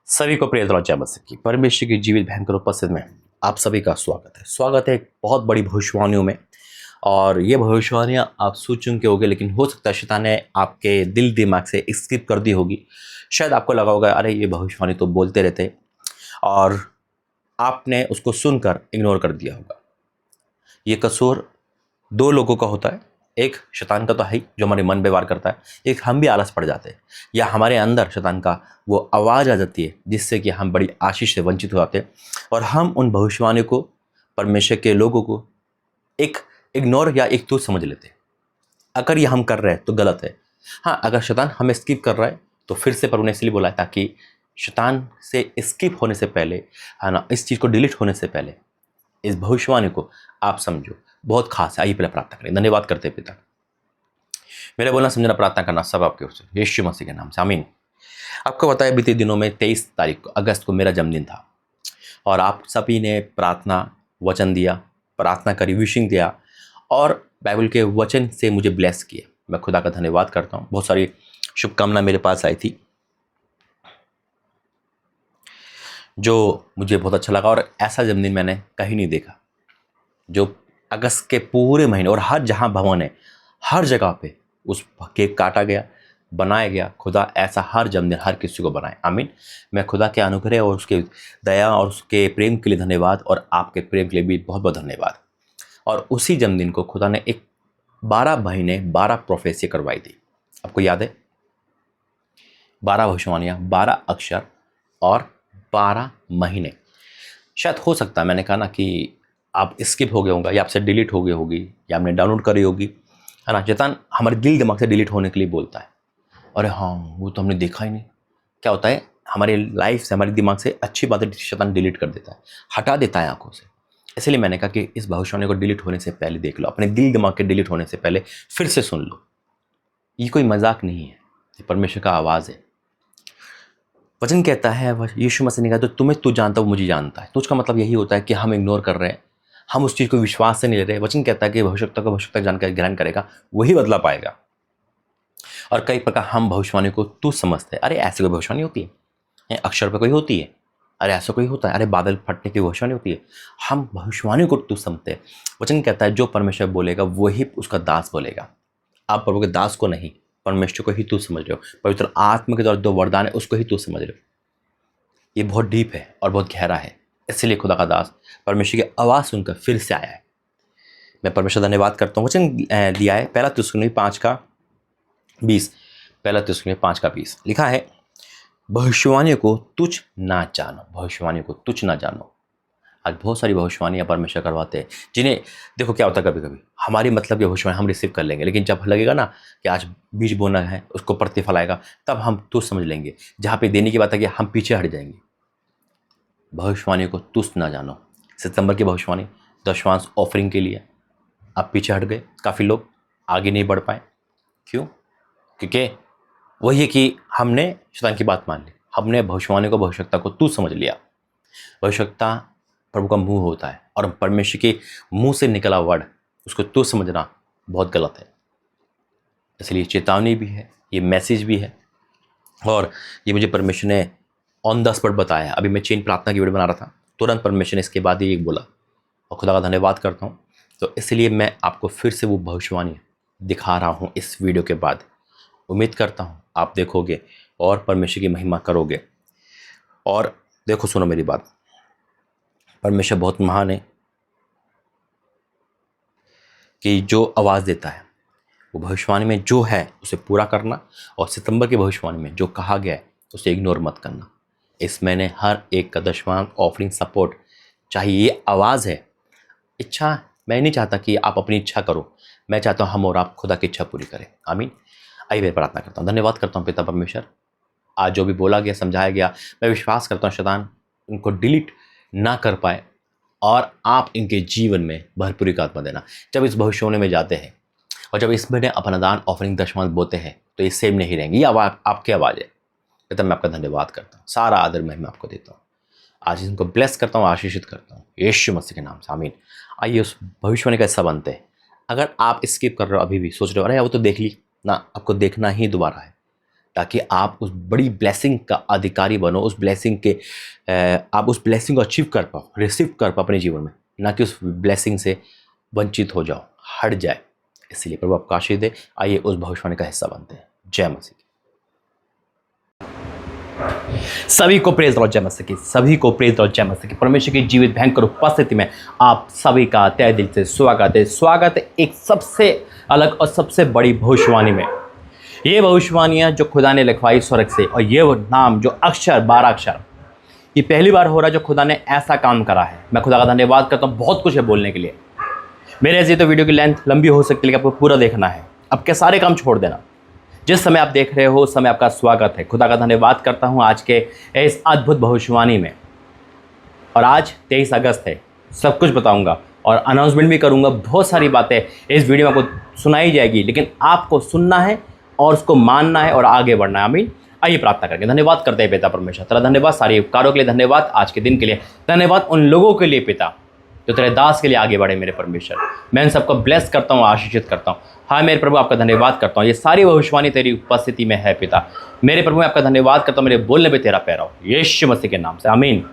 सभी को प्रिय जय मसीह की परमेश्वर की जीवित भयंकर उपस्थिति में आप सभी का स्वागत है एक बहुत बड़ी भविष्यवाणियों में। और ये भविष्यवाणियां आप सोच चुके होंगे, लेकिन हो सकता है शैतान ने आपके दिल दिमाग से स्किप कर दी होगी। शायद आपको लगा होगा अरे ये भविष्यवाणी तो बोलते रहते, और आपने उसको सुनकर इग्नोर कर दिया होगा। ये कसूर दो लोगों का होता है, एक शैतान का तो है ही जो हमारे मन पे वार करता है, एक हम भी आलस पड़ जाते हैं या हमारे अंदर शैतान का वो आवाज़ आ जाती है जिससे कि हम बड़ी आशीष से वंचित हो जाते हैं और हम उन भविष्यवाणी को, परमेश्वर के लोगों को एक इग्नोर या एक तुच्छ समझ लेते हैं। अगर ये हम कर रहे हैं तो गलत है। हाँ, अगर शैतान हमें स्किप कर रहा है तो फिर से प्रभु ने इसलिए बोला है ताकि शैतान से स्किप होने से पहले, है ना, इस चीज़ को डिलीट होने से पहले इस भविष्यवाणी को आप समझो, बहुत खास है। आइए पहले प्रार्थना करें। धन्यवाद करते हैं पिता, मेरे बोलना समझना प्रार्थना करना सब आपके ओर से, यीशु मसीह के नाम से, आमीन। आपको बताया बीते दिनों में 23 तारीख को अगस्त को मेरा जन्मदिन था और आप सभी ने प्रार्थना वचन दिया, प्रार्थना करी, विशिंग दिया और बाइबल के वचन से मुझे ब्लेस किया। मैं खुदा का धन्यवाद करता हूँ। बहुत सारी शुभकामना मेरे पास आई थी जो मुझे बहुत अच्छा लगा, और ऐसा जन्मदिन मैंने कहीं नहीं देखा जो अगस्त के पूरे महीने और हर जहाँ भवन है हर जगह पे उस केक काटा गया, बनाया गया। खुदा ऐसा हर जन्मदिन हर किसी को बनाए, आमीन। मैं खुदा के अनुग्रह और उसके दया और उसके प्रेम के लिए धन्यवाद, और आपके प्रेम के लिए भी बहुत बहुत धन्यवाद। और उसी जन्मदिन को खुदा ने एक 12 महीने 12 प्रोफेसी करवाई थी। आपको याद है, 12 भविष्यवाणियाँ, 12 अक्षर और 12 महीने। शायद हो सकता है मैंने कहा ना कि आप स्किप हो गए होंगे या आपसे डिलीट हो गई होगी या आपने डाउनलोड करी होगी, है ना। शैतान हमारे दिल दिमाग से डिलीट होने के लिए बोलता है। अरे हाँ, वो तो हमने देखा ही नहीं। क्या होता है, हमारे लाइफ से, हमारे दिमाग से अच्छी बातें शैतान डिलीट कर देता है, हटा देता है आंखों से। इसलिए मैंने कहा कि इस भविष्यवाणी को डिलीट होने से पहले देख लो, अपने दिल दिमाग के डिलीट होने से पहले फिर से सुन लो। ये कोई मजाक नहीं है, ये परमेश्वर का आवाज़ है। वचन कहता है, यीशु मसीह ने कहा, तो तुम्हें तू जानता वो मुझे जानता है। तो उसका मतलब यही होता है कि हम इग्नोर कर रहे हैं, हम उस चीज़ को विश्वास से नहीं ले रहे। वचन कहता है कि भविष्यता को भविष्यता जानकर ग्रहण करेगा वही बदला पाएगा। और कई प्रकार हम भविष्यवाणी को तू समझते हैं, अरे ऐसी कोई भविष्यवाणी होती है, अक्षर पे कोई होती है, अरे ऐसा कोई होता है, अरे बादल फटने की भविष्यवाणी होती है। हम भविष्यवाणी को तू समझते हैं। वचन कहता है जो परमेश्वर बोलेगा वही उसका दास बोलेगा। आप प्रभु के दास को नहीं, परमेश्वर को ही तू समझ रहे हो। पवित्र आत्मा के द्वारा जो वरदान है उसको ही तू समझ रहे हो। ये बहुत डीप है और बहुत गहरा है। इसलिए खुदा का दास परमेश्वर की आवाज़ सुनकर फिर से आया है। मैं परमेश्वर धन्यवाद करता हूँ। वचन दिया है पहला तिस्सलुनीकी 5:20, पहला तिस्सलुनीकी 5:20 लिखा है, भविष्यवाणियों को तुच्छ ना जानो, भविष्यवाणियों को तुच्छ ना जानो। आज बहुत सारी भविष्यवाणियाँ परमेश्वर करवाते हैं जिन्हें, देखो क्या होता है, कभी कभी हमारी मतलब की भविष्यवाणी हम रिसीव कर लेंगे, लेकिन जब लगेगा ना कि आज बीज बोना है, उसको प्रतिफल आएगा, तब हम तुच्छ समझ लेंगे। जहाँ पे देने की बात है कि हम पीछे हट जाएंगे। भविष्यवाणी को तुच्छ ना जानो। सितंबर की भविष्यवाणी 10वां ऑफरिंग के लिए आप पीछे हट गए, काफ़ी लोग आगे नहीं बढ़ पाए। क्यों? क्योंकि वही है कि हमने शैतान की बात मान ली, हमने भविष्यवाणी को, भविष्यता को तू समझ लिया। भविष्यता प्रभु का मुंह होता है और परमेश्वर के मुंह से निकला वर्ड उसको तू समझना बहुत गलत है। इसलिए चेतावनी भी है, ये मैसेज भी है, और ये मुझे परमेश्वर ने ऑन द स्पॉट बताया। अभी मैं चेन प्रार्थना की वीडियो बना रहा था, तुरंत परमेश्वर ने इसके बाद ही एक बोला, और खुदा का धन्यवाद करता हूँ। तो इसलिए मैं आपको फिर से वो भविष्यवाणी दिखा रहा हूँ इस वीडियो के बाद। उम्मीद करता हूँ आप देखोगे और परमेश्वर की महिमा करोगे। और देखो, सुनो मेरी बात, परमेश्वर बहुत महान है कि जो आवाज़ देता है वो भविष्यवाणी में जो है उसे पूरा करना, और सितंबर की भविष्यवाणी में जो कहा गया है उसे इग्नोर मत करना। इस महीने हर एक का 10वां ऑफरिंग सपोर्ट चाहिए। ये आवाज़ है, इच्छा मैं नहीं चाहता कि आप अपनी इच्छा करो, मैं चाहता हूँ हम और आप खुदा की इच्छा पूरी करें, आमीन। आइए मैं प्रार्थना करता हूँ। धन्यवाद करता हूँ पिता परमेश्वर, आज जो भी बोला गया, समझाया गया, मैं विश्वास करता हूँ शैतान उनको डिलीट ना कर पाए और आप इनके जीवन में भरपूरी का आत्मा देना। जब इस भविष्यवाणी में जाते हैं और जब इस महीने अपना दान ऑफरिंग 10वां बोते हैं तो ये सेम नहीं रहेंगी। ये आवाज़ आपकी आवाज़ है पिता, मैं आपका धन्यवाद करता हूँ, सारा आदर महिमा आपको देता हूँ। आज इनको ब्लेस करता हूँ, आशीषित करता हूँ यीशु मसीह के नाम से, आमीन। आइए उस भविष्यवाणी का हिस्सा बनते हैं। अगर आप स्किप कर रहे हो, अभी भी सोच रहे हो अरे वो तो देख ली ना, आपको देखना ही दोबारा है, ताकि आप उस बड़ी ब्लेसिंग का अधिकारी बनो, उस ब्लेसिंग के आप उस ब्लेसिंग को अचीव कर पाओ, रिसीव कर पाओ अपने जीवन में, ना कि उस ब्लेसिंग से वंचित हो जाओ, हट जाए। इसलिए प्रभु आपको आशीष दे। आइए उस भविष्यवाणी का हिस्सा बनते हैं। जय मसीह। सभी को प्रेज लॉर्ड, जय मसीह की। सभी को प्रेज लॉर्ड, जय मसीह की। परमेश्वर की जीवित भयंकर उपस्थिति में आप सभी का तहे दिल से स्वागत है। स्वागत है एक सबसे अलग और सबसे बड़ी भविष्यवाणी में। ये भविष्यवाणियाँ जो खुदा ने लिखवाई स्वर्ग से, और ये नाम जो अक्षर 12 अक्षर, ये पहली बार हो रहा है जो खुदा ने ऐसा काम करा है। मैं खुदा का धन्यवाद करता हूँ। बहुत कुछ है बोलने के लिए। मेरे ऐसे तो वीडियो की लेंथ लंबी हो सकती है, लेकिन आपको पूरा देखना है। अब के सारे काम छोड़ देना। जिस समय आप देख रहे हो उस समय आपका स्वागत है। खुदा का धन्यवाद करता हूँ आज के इस अद्भुत भविष्यवाणी में। और आज 23 अगस्त है। सब कुछ बताऊंगा और अनाउंसमेंट भी करूंगा। बहुत सारी बातें इस वीडियो में आपको सुनाई जाएगी, लेकिन आपको सुनना है और उसको मानना है और आगे बढ़ना है। आमीन। आइए प्रार्थना करके धन्यवाद करते हैं पिता परमेश्वर। तेरा धन्यवाद सारे उपकारों के लिए, धन्यवाद आज के दिन के लिए, धन्यवाद उन लोगों के लिए पिता जो तेरे दास के लिए आगे बढ़े। मेरे परमेश्वर, मैं इन सबको ब्लेस करता हूँ, आशीषित करता हूँ। हाँ मेरे प्रभु, आपका धन्यवाद करता हूँ। ये सारी भविष्यवाणी तेरी उपस्थिति में है पिता। मेरे प्रभु, मैं आपका धन्यवाद करता हूँ। मेरे बोलने पे तेरा पैर हो, यीशु मसीह के नाम से, आमीन।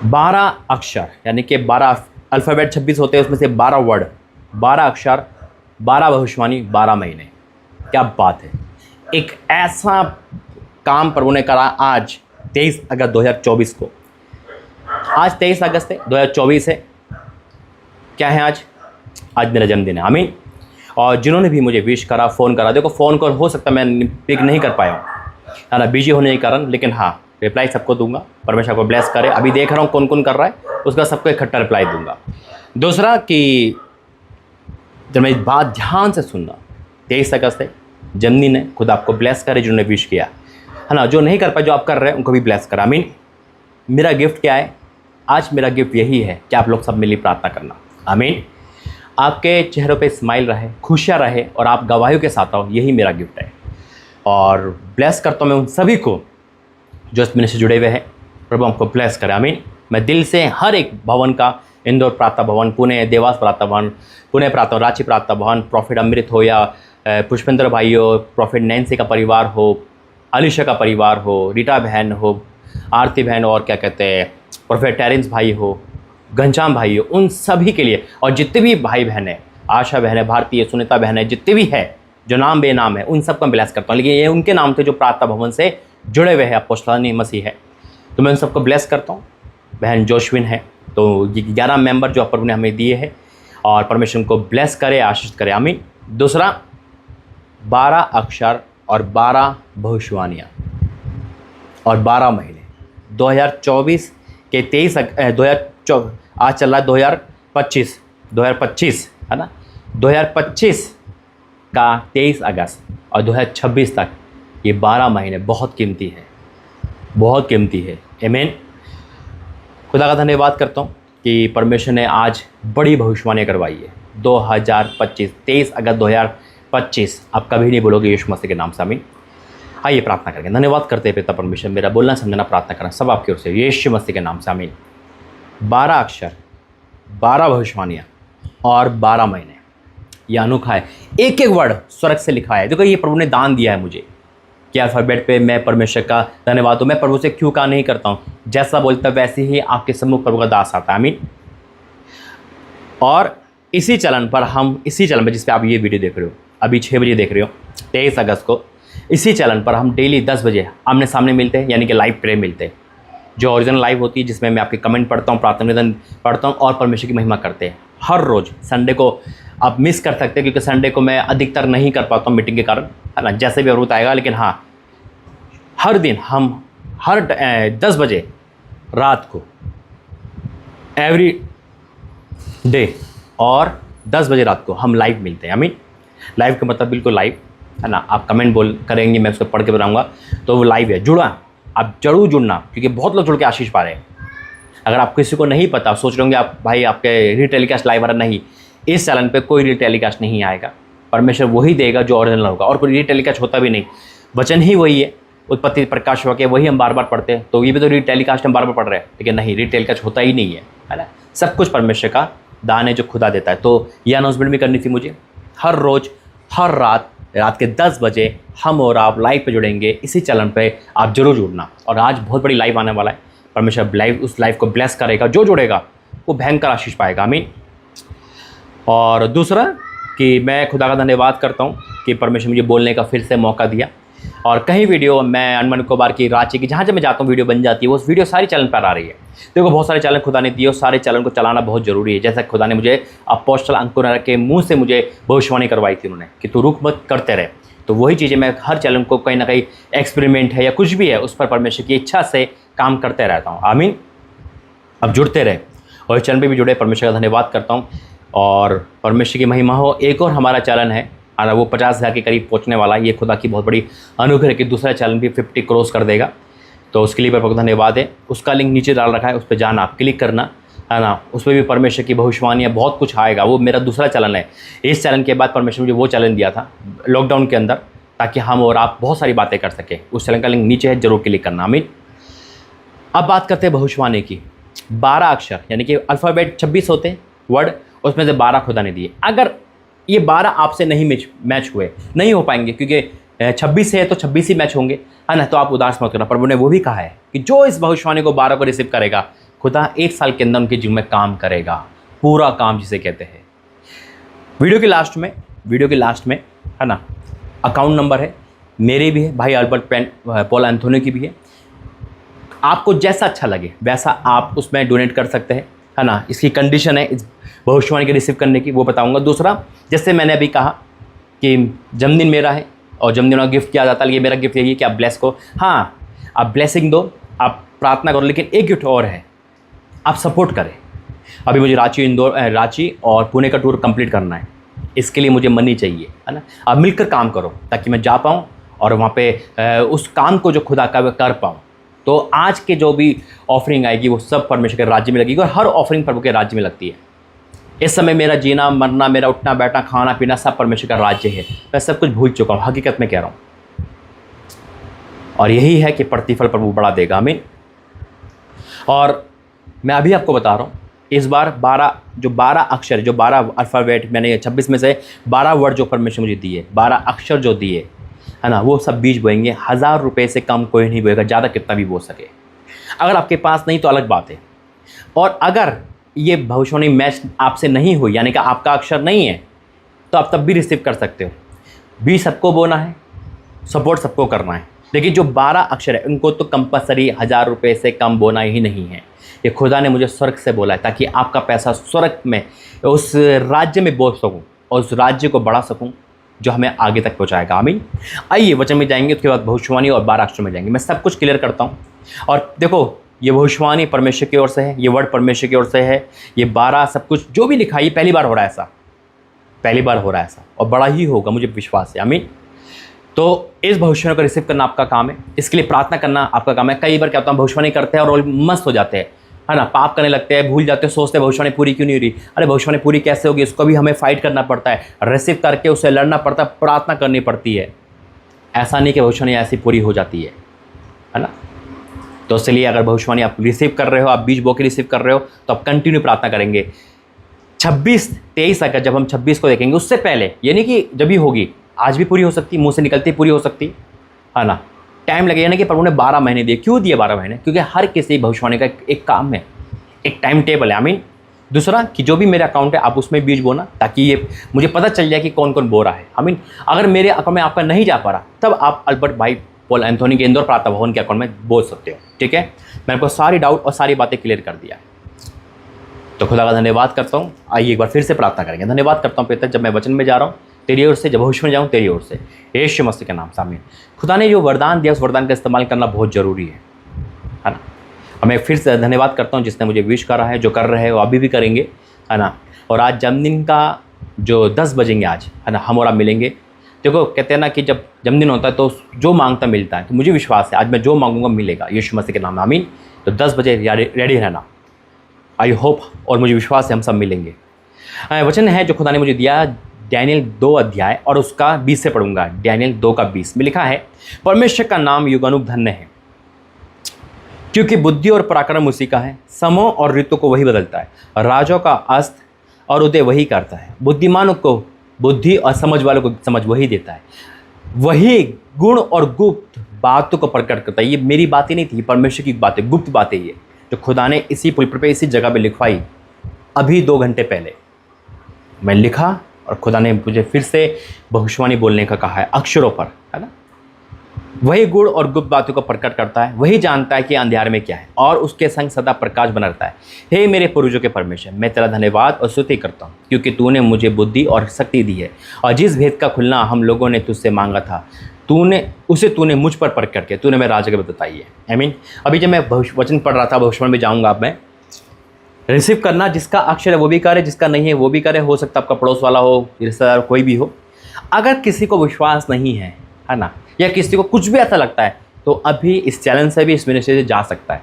12 अक्षर यानी कि 12 अल्फ़ाबेट 26 होते हैं, उसमें से 12 वर्ड, 12 अक्षर, 12 भविष्यवाणी, 12 महीने। क्या बात है। एक ऐसा काम प्रभु ने करा आज 23 अगस्त 2024 को। आज 23 अगस्त है, 2024 है। क्या है आज? आज मेरा जन्मदिन है। आमीन। और जिन्होंने भी मुझे विश करा, फ़ोन करा, देखो फ़ोन कॉल हो सकता है मैं पिक नहीं कर पाया हूँ, है ना, बिजी होने के कारण, लेकिन हाँ रिप्लाई सबको दूंगा। परमेश्वर को ब्लेस करे। अभी देख रहा हूँ कौन कौन कर रहा है, उसका सबको इकट्ठा रिप्लाई दूंगा। दूसरा कि जब मेरी बात ध्यान से सुनना, 23 अगस्त है, जन्मदिन है। खुद आपको ब्लेस करे जिन्होंने विश किया, है ना। जो नहीं कर पाए, जो आप कर रहे हैं, उनको भी ब्लेस करा। आमीन। मेरा गिफ्ट क्या है आज? मेरा गिफ्ट यही है कि आप लोग सब मिली प्रार्थना करना। आमीन। आपके चेहरों पे स्माइल रहे, खुशियाँ रहे और आप गवाहियों के साथ आओ, यही मेरा गिफ्ट है। और ब्लेस करता हूँ मैं उन सभी को जो इस मिनिस्ट्री से जुड़े हुए हैं। प्रभु हमको ब्लेस करे। आमीन। मैं दिल से हर एक भवन का, इंदौर प्रार्थना भवन, पुणे देवास प्रार्थना भवन, पुणे प्रार्थना, रांची प्रार्थना भवन, प्रॉफिट अमृत हो या पुष्पेंद्र भाई हो, प्रॉफिट नैन्सी का परिवार हो, अलीशा का परिवार हो, रीटा बहन हो, आरती बहन, और क्या कहते हैं प्रॉफिट टेरेंस भाई हो, घनश्याम भाई हो, उन सभी के लिए, और जितने भी भाई बहन हैं, आशा बहन है, भारतीय, सुनीता बहन है, जितने भी है जो नाम बेनाम है, उन सबको मैं ब्लेस करता हूँ। लेकिन ये उनके नाम थे जो प्रार्थना भवन से जुड़े हुए हैं, अपोस्तलनी मसीह है, तो मैं उन सबको ब्लेस करता हूँ। बहन जोशविन है, तो ये 11 मेंबर जो प्रभु ने हमें दिए हैं, और परमेश्वर को ब्लेस करे, आशीष करे। आमीन। दूसरा 12 अक्षर और 12 भविष्यवाणियाँ और 12 महीने। 2024 के 23 आज चल रहा है 2025 है ना। 2025 का 23 अगस्त और 2026 तक ये 12 महीने बहुत कीमती है, बहुत कीमती है। आमीन। खुदा का धन्यवाद करता हूँ कि परमेश्वर ने आज बड़ी भविष्यवाणी करवाई है। 2025 23 अगस्त 2025 आप कभी नहीं बोलोगे यीशु मसीह के नाम से। आमीन। आइए प्रार्थना करेंगे। धन्यवाद करते हैं पिता परमेश्वर, मेरा बोलना समझना प्रार्थना करना सब आपकी ओर से, यीशु मसीह के नाम से। आमीन। 12 अक्षर, 12 भविष्यवाणियाँ और 12 महीने, ये अनोखा है। एक एक वर्ड स्वर्ग से लिखा है। देखो ये प्रभु ने दान दिया है मुझे कि अल्फ़ाबेट पे मैं परमेश्वर का धन्यवाद हूँ। मैं प्रभु से क्यों का नहीं करता हूँ, जैसा बोलता वैसे ही आपके सम्मुख प्रभु का दास आता है। आमीन। और इसी चलन पर जिस पे आप ये वीडियो देख रहे हो, अभी 6 बजे देख रहे हो, 23 अगस्त को, इसी चैनल पर हम डेली 10 बजे आमने सामने मिलते हैं, यानी कि लाइव प्रे मिलते हैं, जो ओरिजिनल लाइव होती है, जिसमें मैं आपके कमेंट पढ़ता हूँ, प्रार्थना निवेदन पढ़ता हूँ और परमेश्वर की महिमा करते हैं हर रोज़। संडे को आप मिस कर सकते हैं, क्योंकि संडे को मैं अधिकतर नहीं कर पाता हूँ मीटिंग के कारण, है ना, जैसे भी जरूरत आएगा। लेकिन हाँ, हर दिन हम हर 10 बजे रात को एवरी डे और 10 बजे रात को हम लाइव मिलते हैं। आमीन। लाइव का मतलब बिल्कुल लाइव, है ना। आप कमेंट बोल करेंगे, मैं उसको पढ़ के बताऊँगा, तो वो लाइव है। जुड़ा, आप जरूर जुड़ना, क्योंकि बहुत लोग जुड़ के आशीष पा रहे हैं। अगर आप किसी को नहीं पता, सोच रहे होंगे आप भाई आपके रीटेलीकास्ट लाइव आ रहा, नहीं, इस चैनल पे कोई रीटेलीकास्ट नहीं आएगा। परमेश्वर वही देगा जो ओरिजिनल होगा, और कोई रीटेलीकास्ट होता भी नहीं। वचन ही वही है, उत्पत्ति प्रकाश वाक्य वही हम बार बार पढ़ते हैं। तो ये भी तो रीटेलीकास्ट हम बार बार पढ़ रहे हैं, लेकिन नहीं, रीटेलीकास्ट होता ही नहीं है ना। सब कुछ परमेश्वर का दान है जो खुदा देता है। तो ये अनाउंसमेंट भी करनी थी मुझे। हर रोज़ हर रात रात के 10 बजे हम और आप लाइव पे जुड़ेंगे। इसी चैनल पे आप जरूर जुड़ना। और आज बहुत बड़ी लाइव आने वाला है। परमेश्वर लाइव उस लाइव को ब्लेस करेगा। जो जुड़ेगा वो भयंकर आशीष पाएगा। आमीन। और दूसरा कि मैं खुदा का धन्यवाद करता हूँ कि परमेश्वर मुझे बोलने का फिर से मौका दिया। और कहीं वीडियो मैं अंडमान निकोबार की, रांची की, जहाँ जब मैं जाता हूँ वीडियो बन जाती है, वो वीडियो सारी चैनल पर आ रही है। देखो बहुत सारे चैनल खुदा ने दिए और सारे चैनल को चलाना बहुत ज़रूरी है। जैसा खुदा ने मुझे अपोस्टल अंकुर के मुंह से मुझे भविष्यवाणी करवाई थी उन्होंने कि तू रुक मत, करते रहे। तो वही चीज़ें मैं हर चैनल को कहीं ना कहीं एक्सपेरिमेंट है या कुछ भी है उस पर परमेश्वर की इच्छा से काम करते रहता हूँ। आमीन। अब जुड़ते रहे और इस चैनल पर भी जुड़े, परमेश्वर का धन्यवाद करता हूँ। और परमेश्वर की महिमा हो। एक और हमारा चैनल है और वो 50,000 के करीब पहुंचने वाला है। ये खुदा की बहुत बड़ी अनुग्रह है कि दूसरा चैनल भी 50 क्रॉस कर देगा। तो उसके लिए बहुत धन्यवाद है। उसका लिंक नीचे डाल रखा है, उस पर जाना, आप क्लिक करना, है ना। उस पर भी परमेश्वर की भविष्यवाणियाँ बहुत कुछ आएगा। वो मेरा दूसरा चैनल है। इस चैनल के बाद परमेश्वर मुझे वो चैनल दिया था लॉकडाउन के अंदर, ताकि हम और आप बहुत सारी बातें कर सकें। उस चैनल का लिंक नीचे है, जरूर क्लिक करना। आमीन। अब बात करते हैं भविष्यवाणी की। 12 अक्षर यानी कि अल्फ़ाबेट 26 होते हैं वर्ड, उसमें से 12 खुदा ने दिए। अगर ये 12 आपसे नहीं मैच हुए, नहीं हो पाएंगे, क्योंकि 26 है तो 26 ही मैच होंगे, है ना। तो आप उदास मत करना। प्रभु ने वो भी कहा है कि जो इस भविष्यवाणी को 12 को रिसीव करेगा, खुदा 1 साल के अंदर उनके जीवन में काम करेगा, पूरा काम जिसे कहते हैं। वीडियो के लास्ट में है ना अकाउंट नंबर है, मेरे भी है, भाई अल्बर्ट पॉल एंथोनी की भी है। आपको जैसा अच्छा लगे वैसा आप उसमें डोनेट कर सकते हैं, है ना। इसकी कंडीशन है इस भविष्यवाणी के रिसीव करने की, वो बताऊंगा। दूसरा, जैसे मैंने अभी कहा कि जन्मदिन मेरा है और जन्मदिन का गिफ्ट किया जाता है, लेकिन मेरा गिफ्ट यही है कि आप ब्लेस को, हाँ आप ब्लेसिंग दो, आप प्रार्थना करो, लेकिन एक गिफ्ट और है, आप सपोर्ट करें। अभी मुझे रांची और पुणे का टूर कंप्लीट करना है। इसके लिए मुझे मनी चाहिए, है ना। आप मिलकर काम करो ताकि मैं जा पाऊँ और वहाँ पे उस काम को जो खुदा का कर पाऊँ। तो आज के जो भी ऑफरिंग आएगी वो सब परमेश्वर के राज्य में लगेगी, और हर ऑफरिंग प्रभु के राज्य में लगती है। इस समय मेरा जीना मरना, मेरा उठना बैठना, खाना पीना सब परमेश्वर का राज्य है। मैं सब कुछ भूल चुका हूँ, हकीकत में कह रहा हूँ। और यही है कि प्रतिफल प्रभु बढ़ा देगा। आमीन। और मैं अभी आपको बता रहा हूँ, इस बार 12 अक्षर, जो 12 अल्फ़ाबेट मैंने 26 में से 12 वर्ड जो परमेश्वर मुझे दिए, 12 अक्षर जो दिए, है ना, वो सब बीज बोएंगे। 1000 रुपये से कम कोई नहीं बोएगा, ज़्यादा कितना भी बो सके। अगर आपके पास नहीं तो अलग बात है। और अगर ये भविष्यवाणी मैच आपसे नहीं हुई, यानी कि आपका अक्षर नहीं है, तो आप तब भी रिसीव कर सकते हो। बीज सबको बोना है, सपोर्ट सबको करना है, लेकिन जो 12 अक्षर है उनको तो कंपलसरी 1000 रुपये से कम बोना ही नहीं है। ये खुदा ने मुझे स्वर्ग से बोला है, ताकि आपका पैसा स्वर्ग में उस राज्य में बोल सकूँ और उस राज्य को बढ़ा सकूँ जो हमें आगे तक पहुँचाएगा। आमीन। आइए वचन में जाएंगे, उसके बाद भविष्यवाणी और 12 अक्षर में जाएंगे। मैं सब कुछ क्लियर करता हूँ। और देखो, ये भविष्यवाणी परमेश्वर की ओर से है, ये वर्ड परमेश्वर की ओर से है। ये 12 सब कुछ जो भी लिखा है, ये पहली बार हो रहा है ऐसा, पहली बार हो रहा है ऐसा, और बड़ा ही होगा, मुझे विश्वास है। आमीन। तो इस भविष्यवाणी को रिसीव करना आपका काम है, इसके लिए प्रार्थना करना आपका काम है। कई बार क्या होता है, भविष्यवाणी करते हैं और मस्त हो जाते हैं, है ना, पाप करने लगते हैं, भूल जाते हैं, सोचते हैं भविष्यवाणी पूरी क्यों नहीं हो रही। अरे भविष्यवाणी पूरी कैसे होगी, उसको भी हमें फाइट करना पड़ता है, रिसीव करके उसे लड़ना पड़ता है, प्रार्थना करनी पड़ती है। ऐसा नहीं कि भविष्यवाणी ऐसी पूरी हो जाती है ना। तो इसलिए अगर भविष्यवाणी आप रिसीव कर रहे हो, आप बीज बो के रिसीव कर रहे हो, तो आप कंटिन्यू प्रार्थना करेंगे। 26-23 अगर जब हम 26 को देखेंगे, उससे पहले, यानी कि जब भी होगी, आज भी पूरी हो सकती, मुंह से निकलती पूरी हो सकती, है ना। टाइम लगेगा, यानी कि प्रभु ने 12 महीने दिए। क्यों दिए 12 महीने? क्योंकि हर किसी भविष्यवाणी का एक काम है, एक टाइम टेबल है। आई मीन, दूसरा कि जो भी मेरे अकाउंट है आप उसमें बीज बोना, ताकि ये मुझे पता चल जाए कि कौन कौन बो रहा है। आई मीन, अगर मेरे अकाउंट में आपका नहीं जा पा रहा, तब आप अल्बर्ट भाई पॉल एंथोनी के इंदौर प्रार्थना भवन के अकाउंट में बोल सकते हो। ठीक है, मैंने आपको सारी डाउट और सारी बातें क्लियर कर दिया। तो खुदा का धन्यवाद करता हूँ। आइए एक बार फिर से प्रार्थना करेंगे। धन्यवाद करता हूँ पिता, जब मैं वचन में जा रहा हूँ तेरी ओर से, जब भविष्य में जाऊँ तेरी ओर से, यीशु मसीह के नाम से आमीन। खुदा ने जो वरदान दिया, उस वरदान का इस्तेमाल करना बहुत ज़रूरी है ना। और मैं फिर से धन्यवाद करता हूँ जिसने मुझे विश करा है, जो कर रहे हैं वो अभी भी करेंगे, है ना। और आज जन्मदिन का जो 10 बजेंगे आज, है ना, हम और आप मिलेंगे। देखो, कहते हैं ना कि जब जन्मदिन होता है तो जो मांगता मिलता है। तो मुझे विश्वास है आज मैं जो मांगूंगा मिलेगा, यीशु मसीह के नाम में आमीन। तो 10 बजे रेडी रहना, आई होप, और मुझे विश्वास है हम सब मिलेंगे। वचन है जो खुदा ने मुझे दिया, डैनियल 2 अध्याय और उसका 20 से पढ़ूंगा। डैनियल 2 का 20 में लिखा है, परमेश्वर का नाम युगानुग धन्य है, क्योंकि बुद्धि और पराक्रम उसी का है। समय और ऋतु को वही बदलता है, राजों का अस्त और उदय वही करता है। बुद्धिमानों को बुद्धि और समझ वालों को समझ वही देता है, वही गुण और गुप्त बातों को प्रकट करता है। ये मेरी बातें नहीं थी, परमेश्वर की बातें, गुप्त बातें ये जो खुदा ने इसी पुल पे इसी जगह पे लिखवाई। अभी 2 घंटे पहले मैं लिखा और खुदा ने मुझे फिर से भविष्यवाणी बोलने का कहा है अक्षरों पर, है ना। वही गुण और गुप्त बातों को प्रकट करता है, वही जानता है कि अंधेर में क्या है और उसके संग सदा प्रकाश बना रहता है। हे मेरे पूर्वजों के परमेश्वर, मैं तेरा धन्यवाद और स्तुति करता हूँ क्योंकि तूने मुझे बुद्धि और शक्ति दी है, और जिस भेद का खुलना हम लोगों ने तुझसे मांगा था तूने मुझ पर प्रकट किया, तूने मेरे राज के बताई है। आई मीन अभी जब मैं वचन पढ़ रहा था, भविष्यवाणी में जाऊँगा अब मैं, रिसीव करना, जिसका अक्षर है वो भी करे, जिसका नहीं है वो भी करे। हो सकता है आपका पड़ोस वाला हो, रिश्तेदार, कोई भी हो। अगर किसी को विश्वास नहीं है ना, या किसी को कुछ भी ऐसा लगता है, तो अभी इस चैलेंज से भी, इस मिनिस्ट्री से जा सकता है।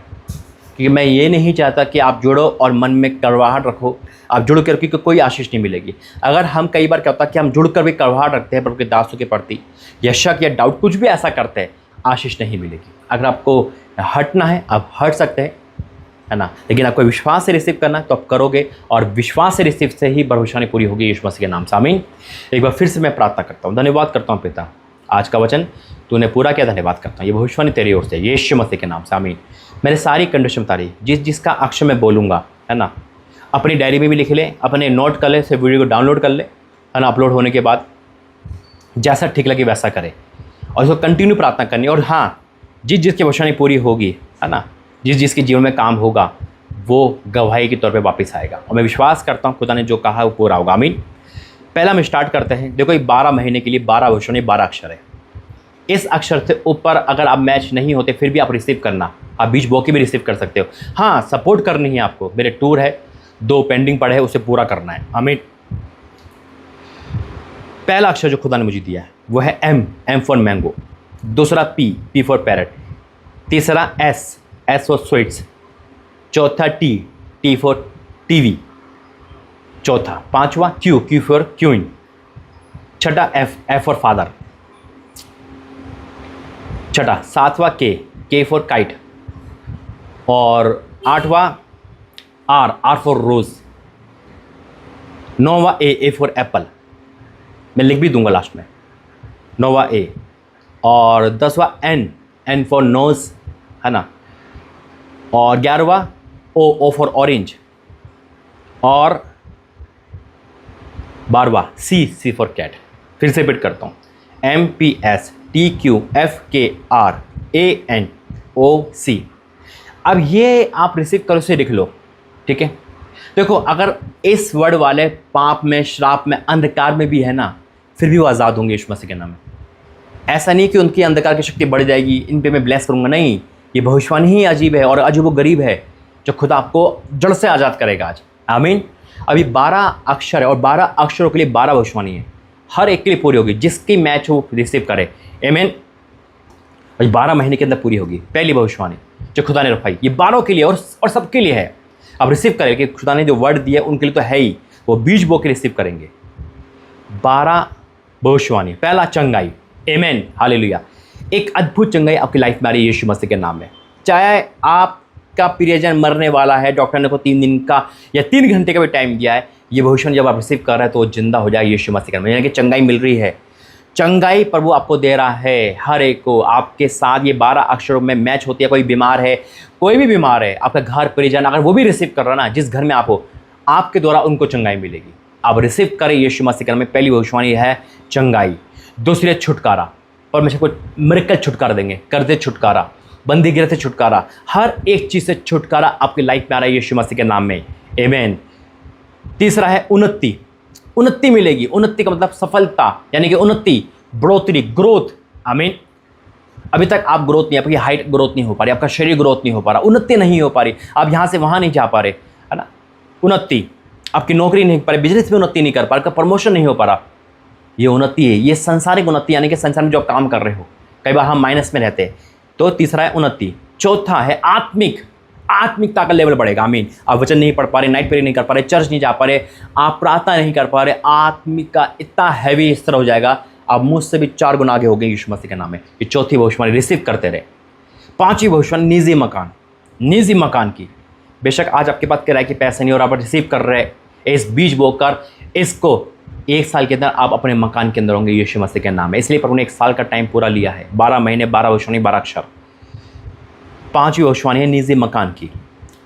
क्योंकि मैं ये नहीं चाहता कि आप जुड़ो और मन में कड़वाहट रखो। आप जुड़ कर, क्योंकि कोई आशीष नहीं मिलेगी। अगर हम कई बार क्या होता है कि हम जुड़ कर भी कड़वाहट रखते हैं प्रभु के दासों के प्रति, या शक या डाउट, कुछ भी ऐसा करते हैं, आशीष नहीं मिलेगी। अगर आपको हटना है आप हट सकते हैं, है ना, लेकिन आपको विश्वास से रिसीव करना है तो आप करोगे, और विश्वास से रिसीव से ही भविष्यवाणी पूरी होगी यीशु मसीह के नाम से। आमीन। एक बार फिर से मैं प्रार्थना करता हूँ, धन्यवाद करता हूँ पिता, आज का वचन तूने पूरा किया, धन्यवाद करता हूँ। ये भविष्यवाणी तेरी ओर से यीशु मसीह के नाम से। आमीन। मैंने सारी कंडीशन उतारी, जिसका अक्षर मैं बोलूँगा, है ना, अपनी डायरी में भी लिख ले, अपने नोट कर ले, से वीडियो को डाउनलोड कर ले, है ना। अपलोड होने के बाद जैसा ठीक लगे वैसा करे, और इसको कंटिन्यू प्रार्थना करनी। और हाँ, जिसकी भविष्यवाणी पूरी होगी, है ना, जिसके जीवन में काम होगा, वो गवाही के तौर पे वापस आएगा। और मैं विश्वास करता हूँ खुदा ने जो कहा वो पूरा होगा। आमीन। पहला हम स्टार्ट करते हैं। देखो, ये 12 महीने के लिए 12 भविष्यवाणी, 12 अक्षर है। इस अक्षर से ऊपर अगर आप मैच नहीं होते फिर भी आप रिसीव करना, आप बीच बो के भी रिसीव कर सकते हो। हाँ, सपोर्ट करनी है आपको। मेरे टूर है, 2 पेंडिंग पड़े हैं, उसे पूरा करना है। आमीन। पहला अक्षर जो खुदा ने मुझे दिया है वो है एम फॉर मैंगो। दूसरा पी फॉर पैरट। तीसरा एस फॉर स्वीट्स। चौथा टी फॉर टीवी। चौथा, पांचवा क्यू फॉर क्यूइन। छठा एफ फॉर फादर। छठा, सातवां के फॉर काइट। और आठवां आर फॉर रोज। नौवां ए फॉर एप्पल, मैं लिख भी दूंगा लास्ट में, नौवां ए। और 10वां एन फॉर नोज, है ना। और 11वां ओ फॉर ऑरेंज। और 12वां सी फॉर कैट। फिर से रिपीट करता हूँ, MPSTQFKRANOC। अब ये आप रिसीव करो, से लिख लो, ठीक है। देखो, अगर इस वर्ड वाले पाप में, श्राप में, अंधकार में भी है ना, फिर भी वो आज़ाद होंगे यीशु मसीह के नाम में। ऐसा नहीं कि उनकी अंधकार की शक्ति बढ़ जाएगी, इन पे मैं ब्लेस करूँगा, नहीं। ये भविष्यवाणी ही अजीब है, और अजीब वो गरीब है जो खुदा आपको जड़ से आज़ाद करेगा आज। आमीन। अभी 12 अक्षर है, और 12 अक्षरों के लिए 12 भविष्यवाणी है। हर एक के लिए पूरी होगी, जिसकी मैच हो रिसीव करे। आमीन। 12 महीने के अंदर पूरी होगी पहली भविष्यवाणी जो खुदा ने रखाई, ये 12 के लिए और सबके लिए है। अब रिसीव करें कि खुदा ने जो वर्ड दिया उनके लिए तो है ही, वो बीज बो के रिसीव करेंगे। 12 भविष्यवाणी। पहला, चंगाई। आमीन, हालेलुया। एक अद्भुत चंगाई आपकी लाइफ में आ रही है यीशु मसीह के नाम में। चाहे आपका प्रियजन मरने वाला है, डॉक्टर ने को 3 दिन का या 3 घंटे का भी टाइम दिया है, ये भविष्यवाणी जब आप रिसीव कर रहे हैं तो वो जिंदा हो जाए यीशु मसीह के नाम में। यानी कि चंगाई मिल रही है। चंगाई प्रभु आपको दे रहा है, हर एक को। आपके साथ ये 12 अक्षरों में मैच होती है। कोई बीमार है, कोई भी बीमार है, आपका घर परिजन अगर वो भी रिसीव कर रहा ना, जिस घर में आप हो, आपके द्वारा उनको चंगाई मिलेगी। आप रिसीव करें यीशु मसीह के नाम में। पहली भविष्यवाणी है चंगाई। दूसरी है छुटकारा। परमेश्वर को मिरेकल छुटकारा देंगे, कर्जे छुटकारा, बंदी गिरह से छुटकारा, हर एक चीज़ से छुटकारा आपकी लाइफ में आ रहा है यीशु मसीह के नाम में। आमीन। तीसरा है उन्नति मिलेगी। उन्नति का मतलब सफलता, यानी कि उन्नति, बढ़ोतरी, ग्रोथ। आमीन। अभी तक आप ग्रोथ नहीं, आपकी हाइट ग्रोथ नहीं हो पा रही, आपका शरीर ग्रोथ नहीं हो पा रहा, उन्नति नहीं हो पा रही, आप यहाँ से वहाँ नहीं जा पा रहे, है ना। उन्नति, आपकी नौकरी नहीं हो पा रही, बिजनेस में उन्नति नहीं कर पा रहे, आपका प्रमोशन नहीं हो पा रहा, ये उन्नति है। ये संसारिक उन्नति, यानी कि संसार में जो आप काम कर रहे हो, कई बार हम माइनस में रहते हैं। तो तीसरा है उन्नति। चौथा है आत्मिकता का लेवल बढ़ेगा। आमीन। आप वचन नहीं पढ़ पा रहे, नाइट प्रेयर नहीं कर पा रहे, चर्च नहीं जा पा रहे, आप प्रार्थना नहीं कर पा रहे, आत्मिक का इतना हैवी स्तर हो जाएगा, आप मुझसे भी 4 गुना आगे हो गए यीशु मसीह के नाम में। ये चौथी भविष्यवाणी रिसीव करते रहे। 5वीं भविष्यवाणी निजी मकान की। बेशक आज आपके पास किराए के पैसे नहीं और आप रिसीव कर रहे, इस बीज बोकर इसको 1 साल के अंदर आप अपने मकान के अंदर होंगे यीशु मसीह के नाम में। इसलिए प्रभु ने 1 साल का टाइम पूरा लिया है। 12 महीने, 12 भविष्यवाणी, 12 अक्षर। 5वीं भविष्यवाणी है निजी मकान की।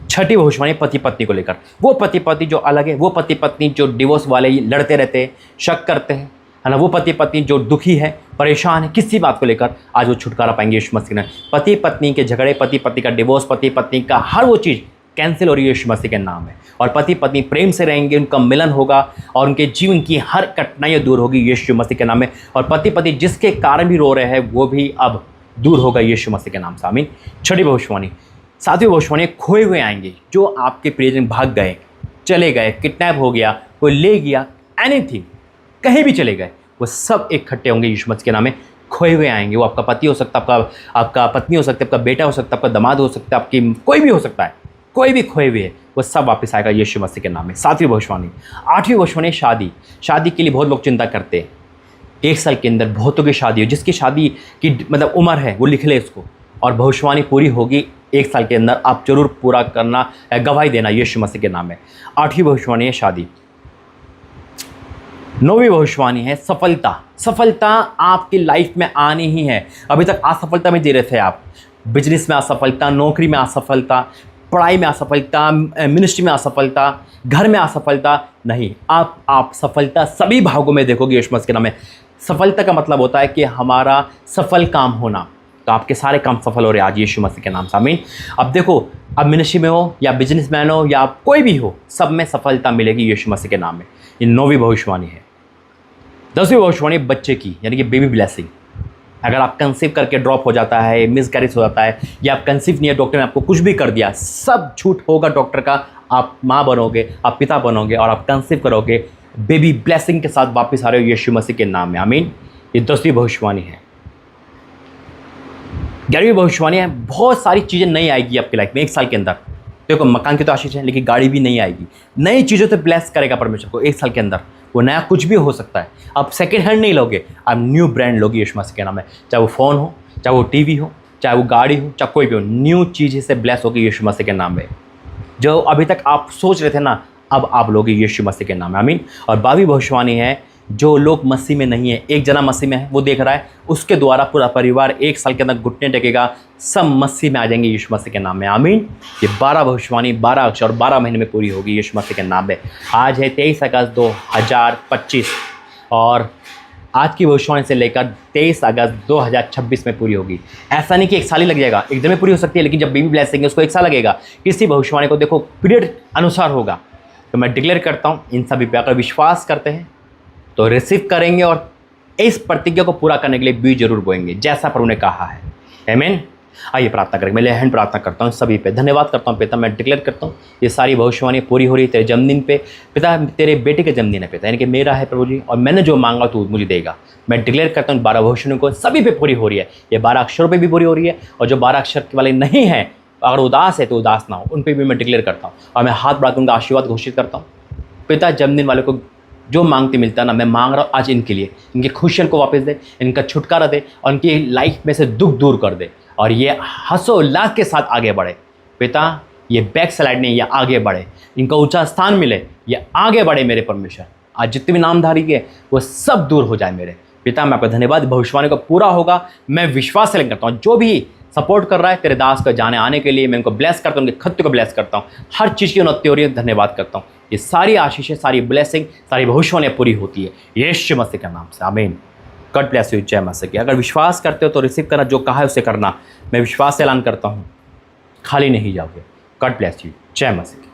6ठी भविष्यवाणी पति पत्नी को लेकर। वो पति पत्नी जो अलग है, वो पति पत्नी जो डिवोर्स वाले लड़ते रहते हैं, शक करते हैं, है ना, वो पति पत्नी जो दुखी है, परेशान है किसी बात को लेकर, आज वो छुटकारा पाएंगे यीशु मसीह ने। पति पत्नी के झगड़े, पति पत्नी का डिवोर्स, पति पत्नी का हर वो चीज़ कैंसिल हो रही है यीशु मसीह के नाम में। और पति पत्नी प्रेम से रहेंगे, उनका मिलन होगा और उनके जीवन की हर कठिनाइयाँ दूर होगी यीशु मसीह के नाम में। और पति पत्नी जिसके कारण भी रो रहे हैं वो भी अब दूर होगा यीशु मसीह के नाम से। आमीन। 6ठी भविष्यवाणी। 7वीं भविष्यवाणी, खोए हुए आएंगे। जो आपके प्रियजन भाग गए, चले गए, किडनैप हो गया, कोई ले गया, एनीथिंग, कहीं भी चले गए, वो सब इकट्ठे होंगे यीशु मसीह के नाम में। खोए हुए आएंगे। वो आपका पति हो सकता है, आपका पत्नी हो सकता है, आपका बेटा हो सकता है, आपका दामाद हो सकता है, आपकी कोई भी हो सकता है, कोई भी खोए हुए है, वो सब वापस आएगा यीशु मसीह के नाम में। 7वीं भविष्यवाणी। 8वीं भविष्यवाणी, शादी। शादी के लिए बहुत लोग चिंता करते हैं। 1 साल के अंदर बहुतों की शादी हो, जिसकी शादी की मतलब उम्र है वो लिख ले इसको, और भविष्यवाणी पूरी होगी 1 साल के अंदर। आप जरूर पूरा करना, गवाही देना यीशु मसीह के नाम में। 8वीं भविष्यवाणी है शादी। 9वीं भविष्यवाणी है सफलता। सफलता आपकी लाइफ में आनी ही है। अभी तक असफलता में जी रहे थे आप, बिजनेस में असफलता, नौकरी में असफलता, पढ़ाई में असफलता, मिनिस्ट्री में असफलता, घर में असफलता, नहीं, आप सफलता सभी भागों में देखोगे यीशु मसीह के नाम में। सफलता का मतलब होता है कि हमारा सफल काम होना। तो आपके सारे काम सफल हो रहे हैं आज यीशु मसीह के नाम से। आमीन। अब देखो, अब मिनिस्ट्री में हो या बिजनेसमैन हो या आप कोई भी हो, सब में सफलता मिलेगी यीशु मसीह के नाम में। ये 9वीं भविष्यवाणी है। 10वीं भविष्यवाणी बच्चे की, यानी कि बेबी ब्लेसिंग। अगर आप कंसीव करके ड्रॉप हो जाता है, मिसकैरेज हो जाता है, या आप कंसीव नहीं है, डॉक्टर ने आपको कुछ भी कर दिया, सब झूठ होगा डॉक्टर का। आप माँ बनोगे, आप पिता बनोगे और आप कंसीव करोगे, बेबी ब्लेसिंग के साथ वापस आ रहे हो यीशु मसीह के नाम में। आमीन। ये 10वीं भविष्यवाणी है। 11वीं भविष्यवाणी है, बहुत सारी चीज़ें नहीं आएगी आपकी लाइफ में 1 साल के अंदर। देखो, मकान की तो आशीष है, लेकिन गाड़ी भी नहीं आएगी। नई चीज़ों से ब्लेस करेगा परमेश्वर को 1 साल के अंदर। वो नया कुछ भी हो सकता है। आप सेकेंड हैंड नहीं लोगे, आप न्यू ब्रांड लोगे यीशु मसीह के नाम में। चाहे वो फ़ोन हो, चाहे वो टीवी हो, चाहे वो गाड़ी हो, चाहे कोई भी हो, न्यू चीज़ से ब्लेस होगी यीशु मसीह के नाम में। जो अभी तक आप सोच रहे थे ना, अब आप लोगे यीशु मसीह के नाम में। आमीन। और 12वीं भविष्यवाणी है, जो लोग मसीह में नहीं है, एक जना मसीह में है, वो देख रहा है, उसके द्वारा पूरा परिवार 1 साल के अंदर घुटने टेकेगा, सब मसीह में आ जाएंगे यीशु मसीह के नाम में। आमीन। ये 12 भविष्यवाणी, 12 अक्षर और 12 महीने में पूरी होगी यीशु मसीह के नाम में। आज है 23 अगस्त 2025 और आज की भविष्यवाणी से लेकर 23 अगस्त 2026 में पूरी होगी। ऐसा नहीं कि 1 साल ही लग जाएगा, एक दिन में पूरी हो सकती है, लेकिन जब बेबी ब्लेसिंग है उसको 1 साल लगेगा। किसी भविष्यवाणी को देखो पीरियड अनुसार होगा। तो मैं डिक्लेयर करता हूँ, इन सभी पे अगर विश्वास करते हैं तो रिसीव करेंगे और इस प्रतिज्ञा को पूरा करने के लिए बीज जरूर बोएंगे, जैसा प्रभु ने कहा है। आमीन। आइए प्रार्थना करेंगे। मैं लेहन प्रार्थना करता हूँ सभी पे, धन्यवाद करता हूँ पिता। मैं डिक्लेयर करता हूँ ये सारी भविष्यवाणी पूरी हो रही है तेरे जन्मदिन पे पिता, तेरे बेटे के जन्मदिन है पिता, यानी कि मेरा है प्रभु जी, और मैंने जो मांगा तू मुझे देगा। मैं डिक्लेयर करता हूँ 12 भविष्यवाणी को सभी पे पूरी हो रही है। ये 12 अक्षरों पे भी पूरी हो रही है, और जो 12 अक्षर वाले नहीं है, अगर उदास है तो उदास ना हो, उन पर भी मैं डिक्लेयर करता हूँ। और मैं हाथ बढ़ाकर उनका आशीर्वाद घोषित करता हूँ पिता। जन्मदिन वाले को जो मांगते मिलता है ना, मैं मांग रहा हूँ आज इनके लिए, इनकी खुशियों को वापस दे, इनका छुटकारा दे और इनकी लाइफ में से दुख दूर कर दे, और ये हर्षोल्लास के साथ आगे बढ़े पिता। ये बैक स्लाइड नहीं, ये आगे बढ़े, इनका ऊंचा स्थान मिले, ये आगे बढ़े मेरे परमेश्वर। आज जितने भी नामधारी के वो सब दूर हो जाए मेरे पिता। मैं आपका धन्यवाद, भविष्यवाणी को पूरा होगा, मैं विश्वास से करता हूँ। जो भी सपोर्ट कर रहा है तेरे दास को जाने आने के लिए, मैं उनको ब्लेस करता हूँ, उनके खत्ते को ब्लेस करता हूँ, हर चीज़ की उन्नति हो रही है, धन्यवाद करता हूँ। ये सारी आशीषें, सारी ब्लेसिंग, सारी भविष्यवाणियाँ पूरी होती है यीशु मसीह के नाम से। आमीन। God bless you. जय मसीह की। अगर विश्वास करते हो तो रिसीव करना, जो कहा है उसे करना। मैं विश्वास से ऐलान करता हूँ, खाली नहीं जाओगे। God bless you. जय मसीह की।